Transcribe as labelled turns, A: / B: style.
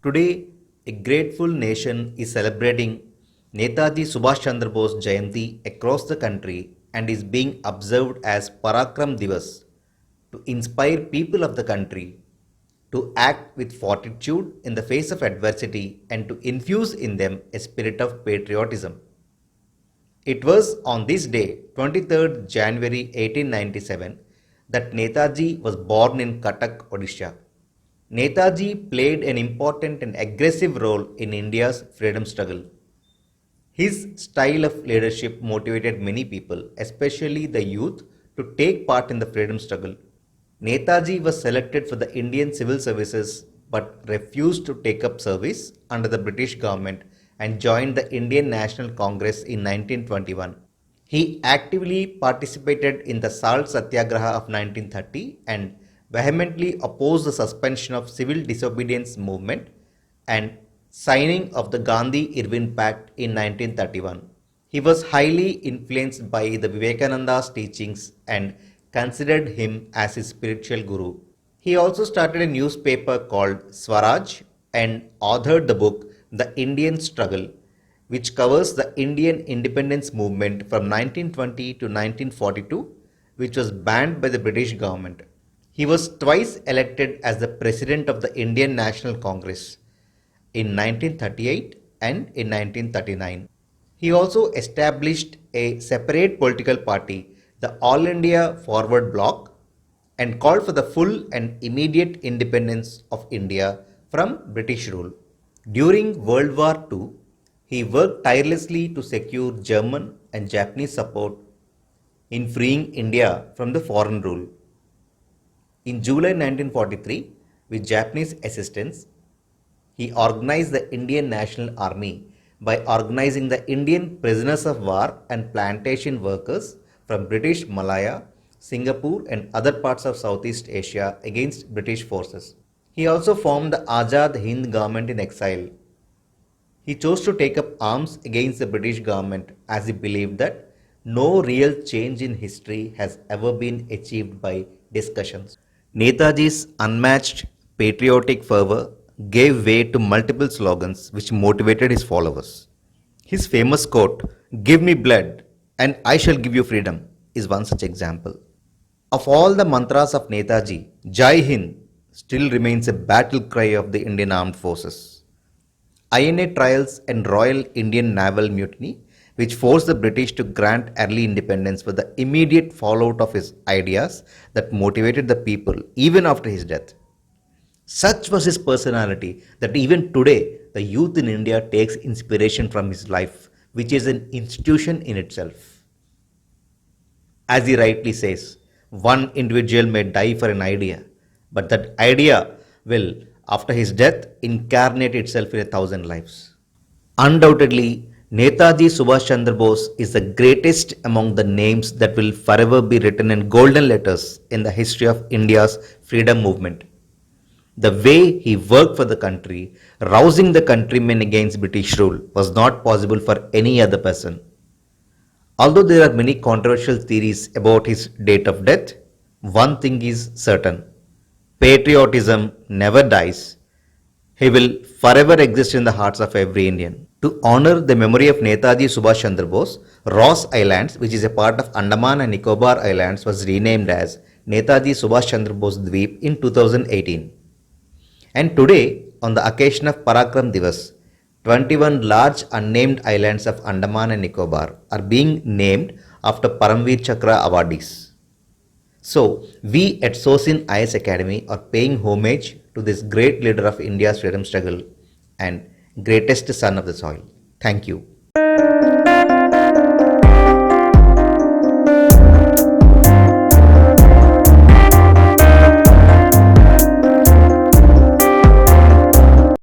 A: Today, a grateful nation is celebrating Netaji Subhash Chandra Bose Jayanti across the country and is being observed as Parakram Divas to inspire people of the country to act with fortitude in the face of adversity and to infuse in them a spirit of patriotism. It was on this day, 23rd January 1897, that Netaji was born in Cuttack, Odisha. Netaji played an important and aggressive role in India's freedom struggle. His style of leadership motivated many people, especially the youth, to take part in the freedom struggle. Netaji was selected for the Indian Civil Services but refused to take up service under the British government and joined the Indian National Congress in 1921. He actively participated in the Salt Satyagraha of 1930 and vehemently opposed the suspension of civil disobedience movement and signing of the Gandhi-Irvin Pact in 1931. He was highly influenced by the Vivekananda's teachings and considered him as his spiritual guru. He also started a newspaper called Swaraj and authored the book The Indian Struggle, which covers the Indian independence movement from 1920 to 1942, which was banned by the British government. He was twice elected as the President of the Indian National Congress in 1938 and in 1939. He also established a separate political party, the All India Forward Bloc, and called for the full and immediate independence of India from British rule. During World War II, he worked tirelessly to secure German and Japanese support in freeing India from the foreign rule. In July 1943, with Japanese assistance, he organized the Indian National Army by organizing the Indian prisoners of war and plantation workers from British Malaya, Singapore and other parts of Southeast Asia against British forces. He also formed the Azad Hind government in exile. He chose to take up arms against the British government as he believed that no real change in history has ever been achieved by discussions. Netaji's unmatched patriotic fervor gave way to multiple slogans which motivated his followers. His famous quote, "Give me blood and I shall give you freedom," is one such example. Of all the mantras of Netaji, Jai Hind still remains a battle cry of the Indian Armed Forces. INA trials and Royal Indian Naval Mutiny, which forced the British to grant early independence, were the immediate fallout of his ideas that motivated the people even after his death. Such was his personality that even today the youth in India takes inspiration from his life, which is an institution in itself. As he rightly says, one individual may die for an idea, but that idea will, after his death, incarnate itself in 1,000 lives. Undoubtedly, Netaji Subhash Chandra Bose is the greatest among the names that will forever be written in golden letters in the history of India's freedom movement. The way he worked for the country, rousing the countrymen against British rule, was not possible for any other person. Although there are many controversial theories about his date of death, one thing is certain: patriotism never dies. He will forever exist in the hearts of every Indian. To honor the memory of Netaji Subhash Chandra Bose, Ross Islands, which is a part of Andaman and Nicobar Islands, was renamed as Netaji Subhash Chandra Bose Dweep in 2018. And today, on the occasion of Parakram Divas, 21 large unnamed islands of Andaman and Nicobar are being named after Paramveer Chakra awardees. So, we at SosinIAS Academy are paying homage to this great leader of India's freedom struggle and greatest son of the soil. Thank you.